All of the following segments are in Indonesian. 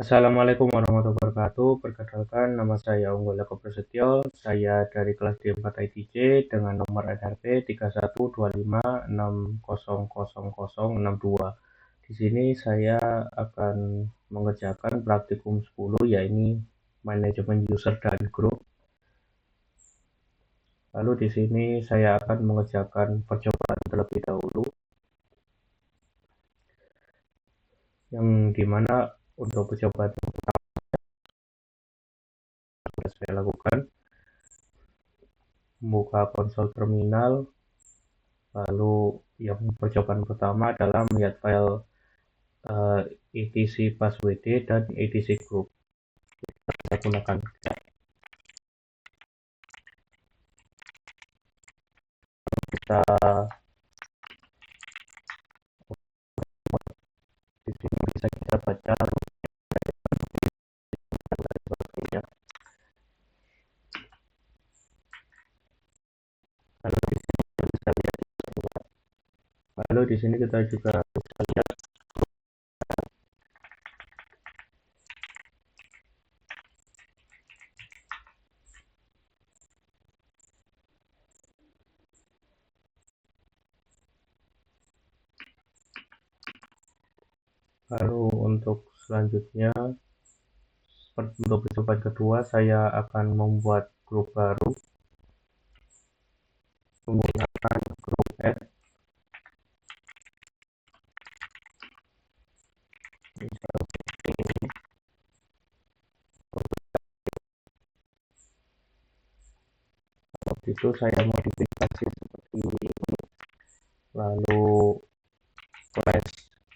Assalamualaikum warahmatullahi wabarakatuh. Perkenalkan, nama saya Unggul Eko Prasetyo. Saya dari kelas D4 ITJ dengan nomor NRP 3125600062. Di sini saya akan mengerjakan praktikum 10, yaitu manajemen user dan grup. Lalu di sini saya akan mengerjakan percobaan terlebih dahulu, yang dimana untuk percobaan yang saya lakukan, membuka konsol terminal. Lalu yang percobaan pertama adalah melihat file etc passwd dan etc group. Kita gunakan kita di sini bisa kita baca dan sebagainya. Lalu di sini kita bisa lihat juga. Lalu di sini kita juga bisa lihat. Lalu untuk selanjutnya, untuk percobaan kedua, saya akan membuat grup baru menggunakan grup add. Misal ini, waktu itu saya modifikasi seperti ini. Lalu class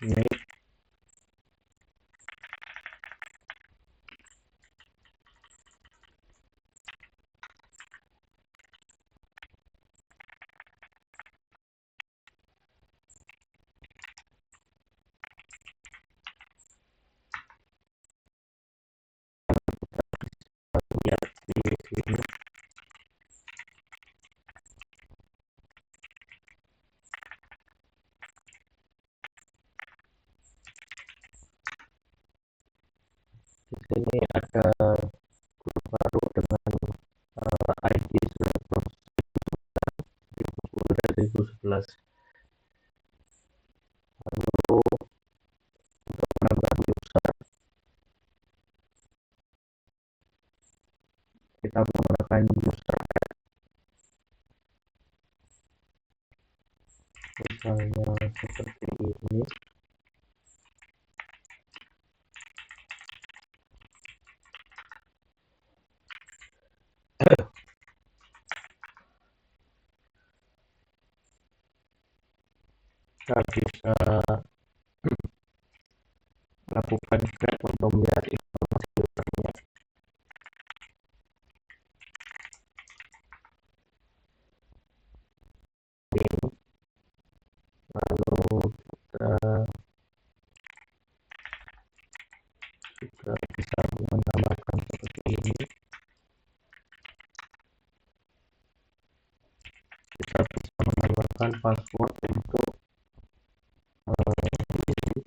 name, lihat di sini. Di sini ada grup baru dengan ID 2011. Lalu untuk menambah user, kita menggunakan user misalnya seperti ini. Kita bisa melakukan grab untuk melihat informasi usernya. Lalu kita juga bisa menambahkan seperti ini. Kita bisa menambahkan password untuk diri.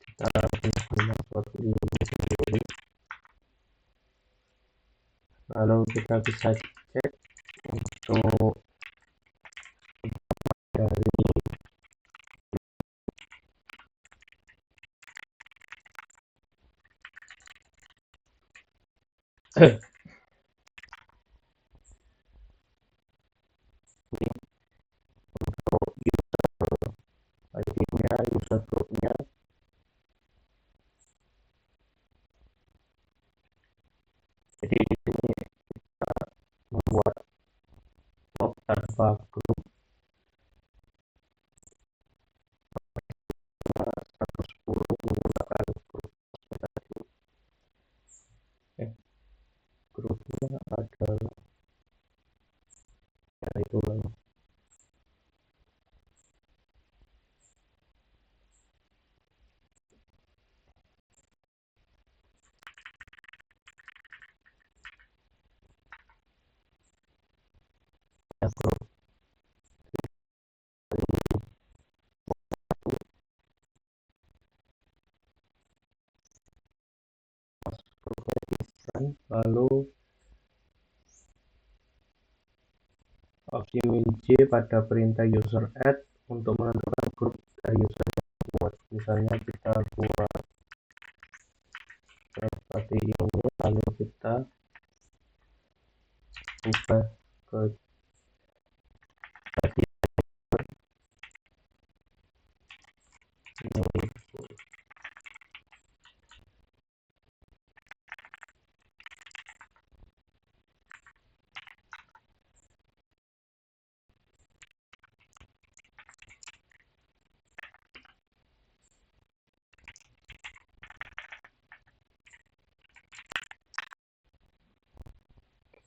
Kita bisa password diri sendiri. Lalu kita bisa cek untuk dari untuk user ID-nya, user group-nya. Jadi di sini kita membuat blog tanpa grup 110 menggunakan grup tadi. Grupnya adalah itu grup Lalu opsi min J pada perintah user add untuk menentukan grup dari user yang buat. Misalnya kita buat seperti ini, lalu kita ubah ke tadi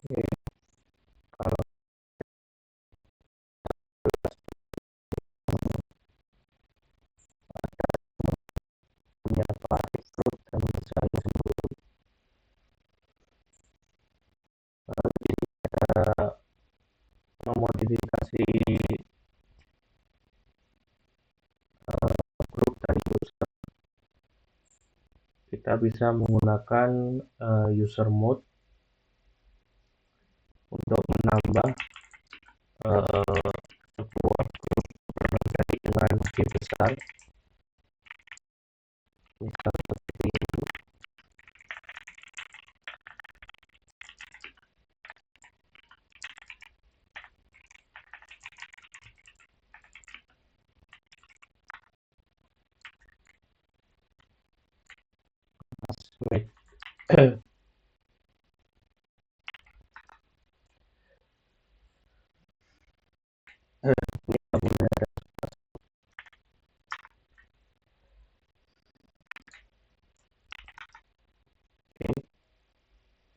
ini. Kalau punya tarif grup dan misalnya kita memodifikasi grup dari user, kita bisa menggunakan user mode untuk menambah sebuah grup bermenjadi dengan lebih besar, misal seperti itu.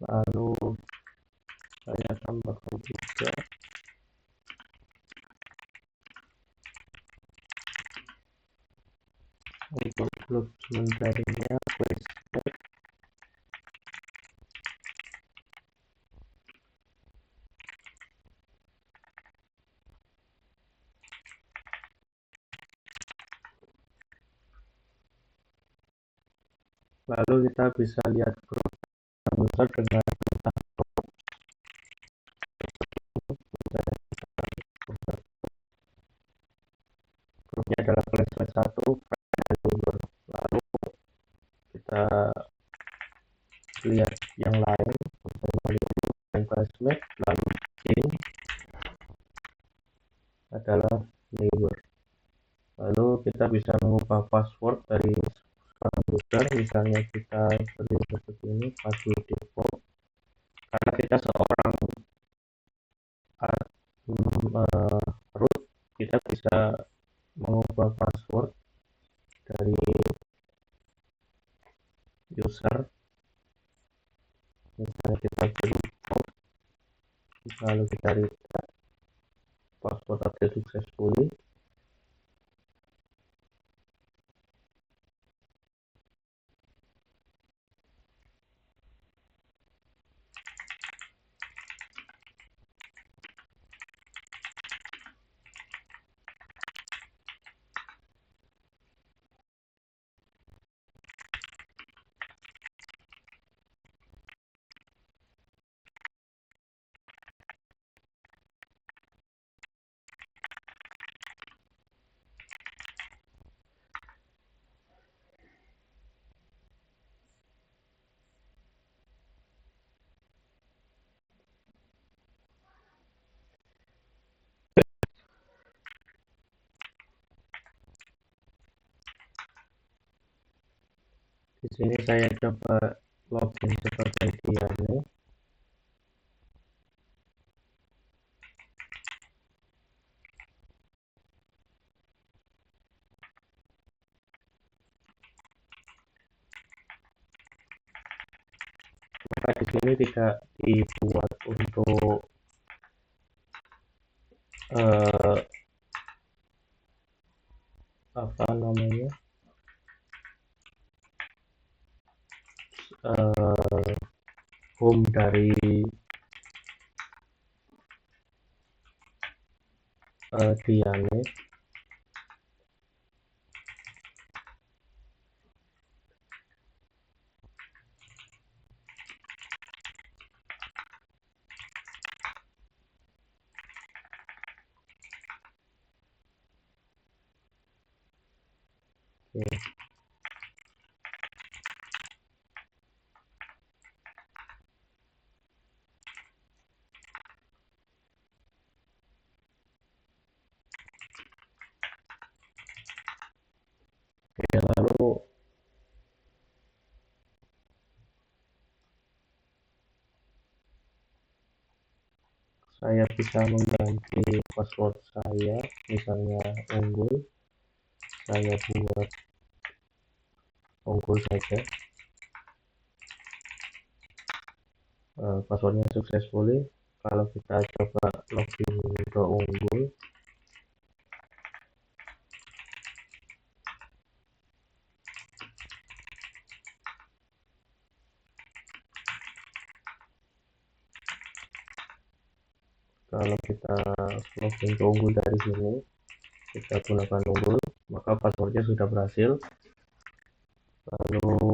Lalu saya tambahkan juga untuk grup sementaranya flashback. Lalu kita bisa lihat grup user dengan grupnya adalah flashback 1. Lalu kita lihat yang lain, flashback, lalu change adalah neighbor. Lalu kita bisa mengubah password dari user, misalnya kita seperti ini, password default. Karena kita seorang root, kita bisa mengubah password dari user, misalnya kita beri default, lalu kita reset, password update successfully. Di sini saya coba login sebagai Diane. Maka di sini tidak dibuat untuk apa namanya home dari Diane. Oke. Oke, lalu saya bisa mengganti password saya, misalnya unggul, saya buat unggul saja. Passwordnya successfully. Kalau kita coba login ke unggul, kalau kita login ke unggul dari sini, kita gunakan unggul, maka passwordnya sudah berhasil. Lalu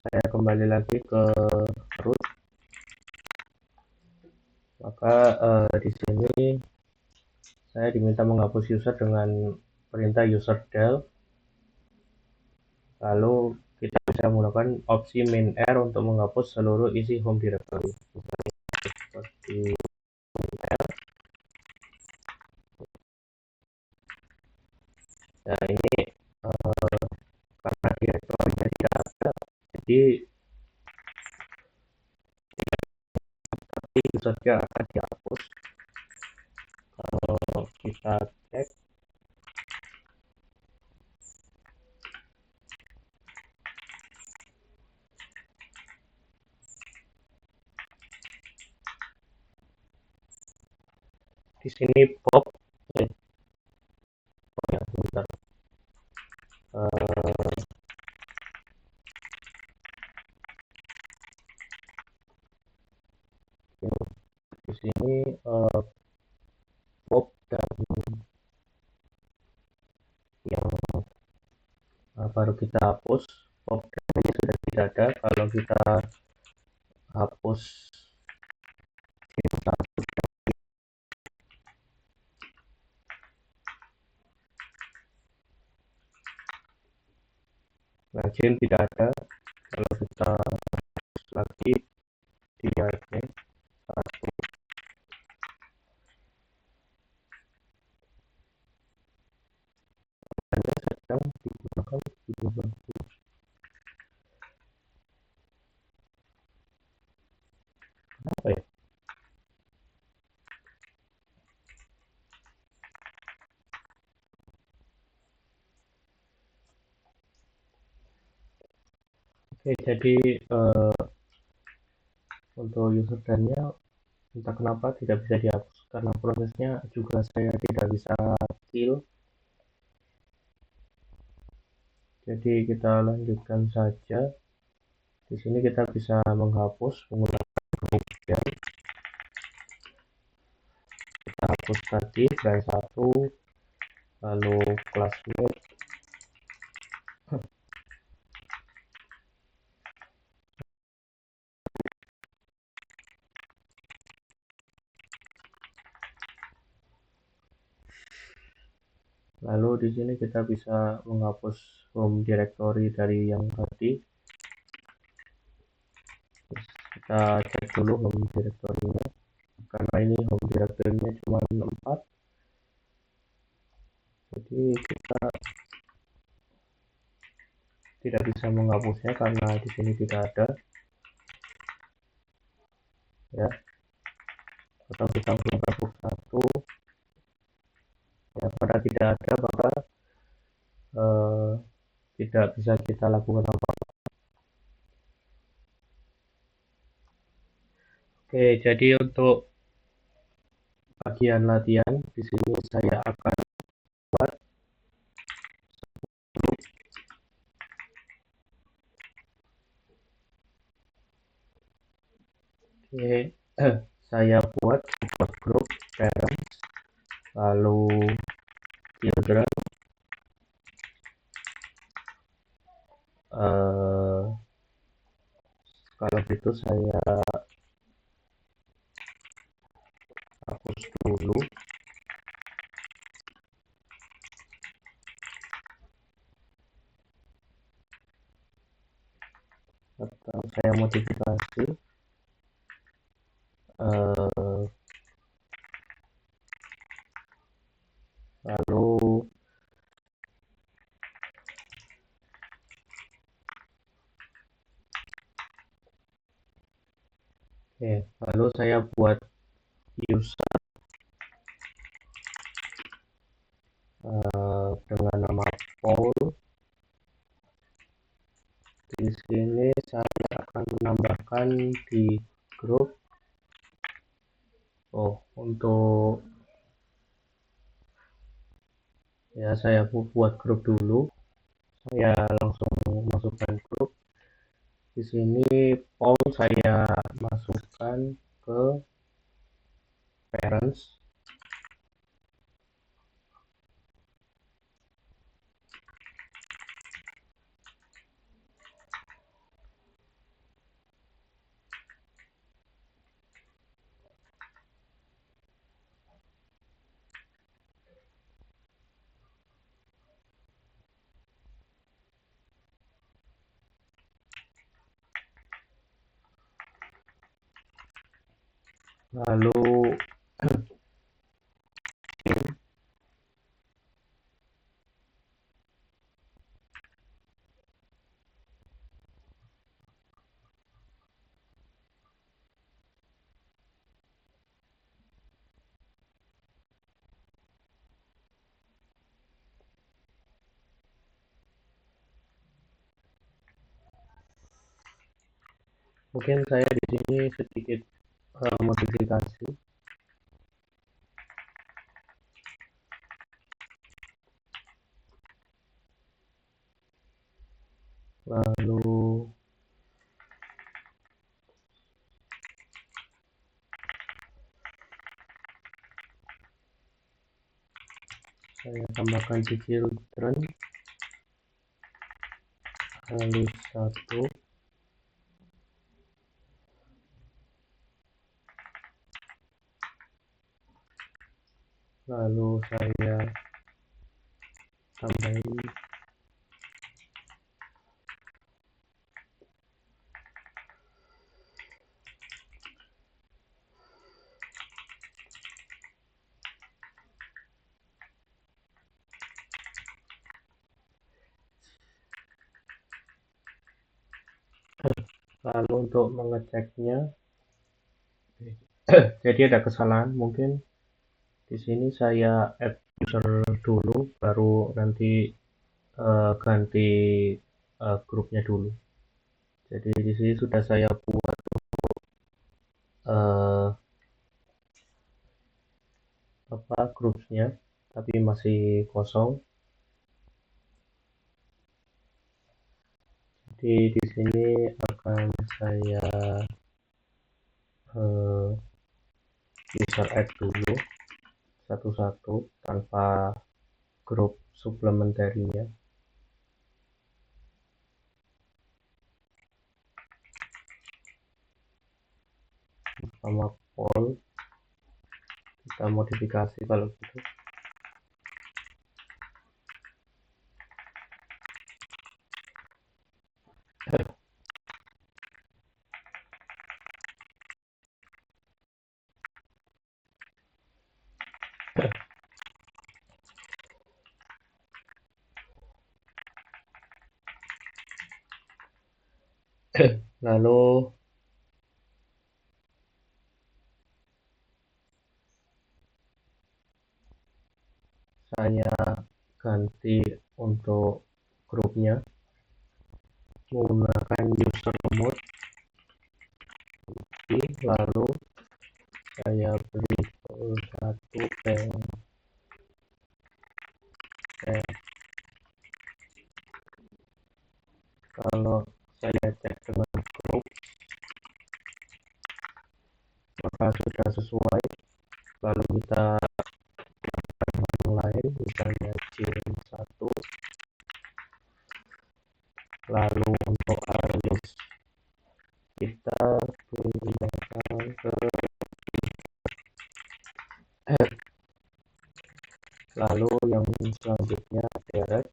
saya kembali lagi ke root, maka di sini saya diminta menghapus user dengan perintah user del. Lalu kita bisa menggunakan opsi main R untuk menghapus seluruh isi home directory. Seperti nah ini karena direktorinya tidak ada, jadi itu saja akan dihapus. Kalau kita cek, di sini pop, ya bentar. Di sini pop dan yang baru kita hapus, pop dan ini sudah tidak ada. Kalau kita hapus Gym tidak ada. Kalau kita lagi di admin satu, hanya sedang digunakan di bangku. Kenapa ya? Oke, jadi untuk user dan-nya entah kenapa tidak bisa dihapus karena prosesnya juga saya tidak bisa kill. Jadi kita lanjutkan saja. Di sini kita bisa menghapus menggunakan kemudian kita hapus tadi file 1, lalu classmate, lalu di sini kita bisa menghapus home directory dari yang tadi. Kita cek dulu home directory-nya, karena ini home directory-nya cuma 4, jadi kita tidak bisa menghapusnya karena di sini tidak ada ya. Atau kita menghapus satu ya, karena tidak ada maka tidak bisa kita lakukan apa-apa. Oke, jadi untuk bagian latihan di sini saya akan buat. Oke, saya buat sebuah grup parents, lalu children, kalau gitu saya hapus dulu. saya modifikasi. Lalu lalu saya buat user dengan nama Paul. Di sini saya akan menambahkan di grup. Untuk ya saya buat grup dulu. Saya langsung masukkan grup. Di sini Paul saya masukkan ke parents. Lalu mungkin saya di sini sedikit modifikasi. Lalu saya tambahkan di children, lalu 1. Lalu saya tambahin lalu untuk mengeceknya jadi ada kesalahan, mungkin di sini saya add user dulu baru nanti ganti grupnya dulu. Jadi di sini sudah saya buat grupnya tapi masih kosong. Jadi di sini akan saya user add dulu satu-satu tanpa grup suplementarinya. Sama Paul kita modifikasi kalau gitu. Lalu saya ganti untuk grupnya menggunakan user mode, lalu saya beri 1 kalau saya cek dengan grup maka sudah sesuai. Lalu kita yang lain misalnya J1, lalu untuk alias kita pindahkan ke lalu yang selanjutnya direct.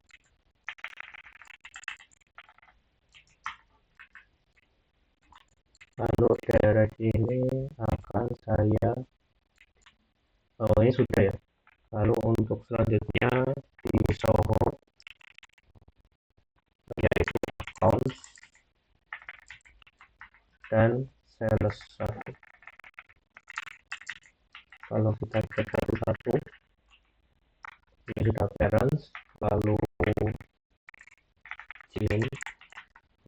Oh, ini sudah ya. Lalu untuk selanjutnya di Soho yaitu account dan sales satu. Kalau kita cek satu-satu, ini sudah parents, lalu Jin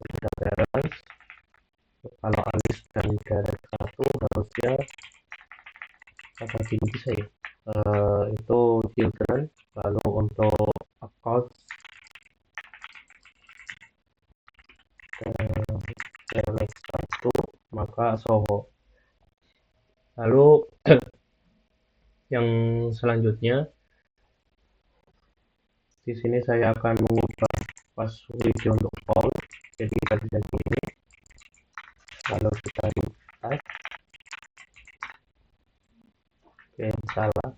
sudah parents. Kalau Alis dan Derek satu harusnya agak gini bisa ya. Itu children. Lalu untuk account sales satu maka Soho. Lalu yang selanjutnya di sini saya akan mengubah pas video untuk phone jadi tadi ini. Lalu kita type, oke salah,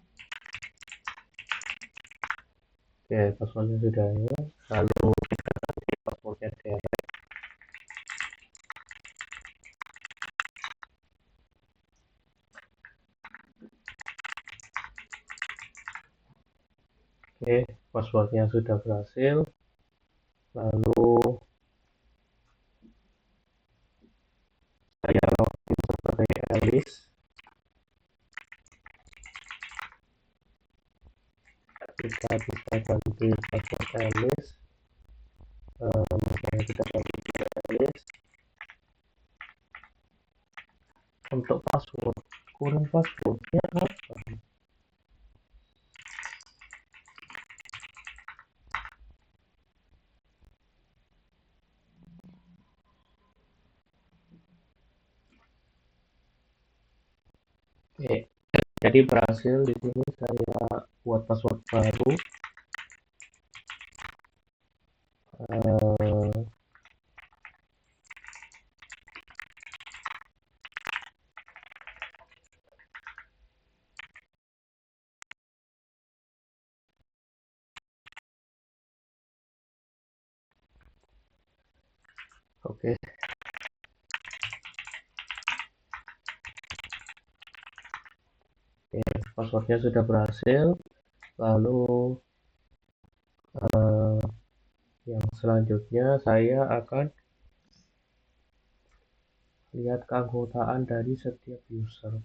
oke passwordnya sudah ya. Lalu kita ganti passwordnya direct. Oke, passwordnya sudah berhasil. Lalu saya login sebagai Alice. Kita bisa ganti password Alice. Makanya kita ganti Alice. Untuk password, kurang passwordnya apa? Oke, jadi berhasil. Di sini saya buat password baru. Oke, passwordnya sudah berhasil. Lalu yang selanjutnya saya akan lihat keanggotaan dari setiap user.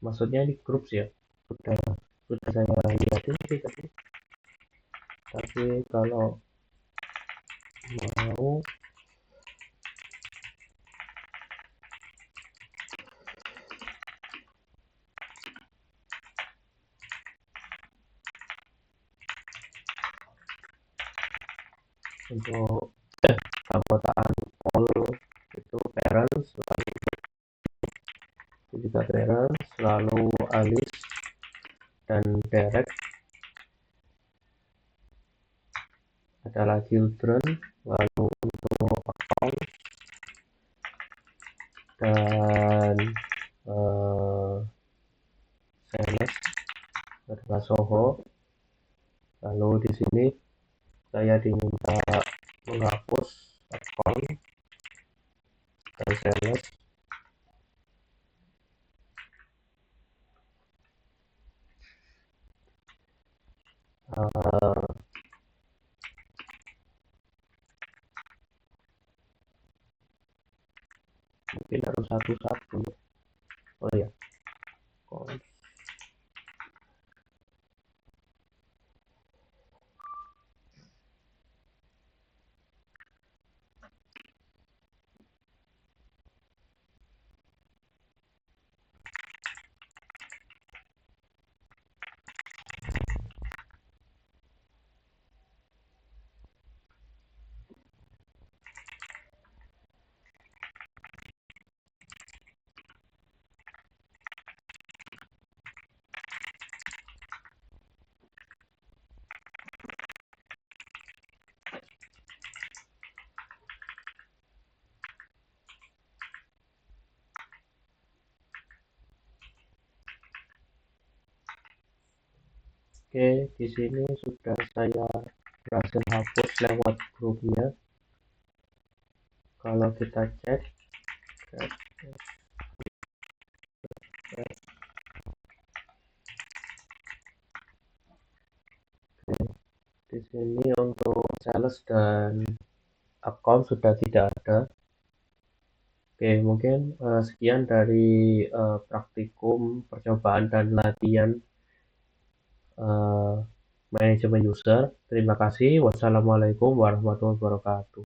Maksudnya di grup ya. Sudah saya lihatin sih tadi. Tapi kalau mau untuk keanggotaan all itu parents, lalu juga parents, lalu Alice dan Derek adalah children, lalu untuk account dan sales adalah Soho. Lalu di sini saya diminta menghapus account dan sales. Mungkin harus satu-satu. Oh ya, oke, di sini sudah saya berhasil hapus lewat grupnya. Kalau kita cek, Ini untuk sales dan account sudah tidak ada. Oke, mungkin sekian dari praktikum, percobaan dan latihan eh, manajemen user. Terima kasih. Wassalamualaikum warahmatullahi wabarakatuh.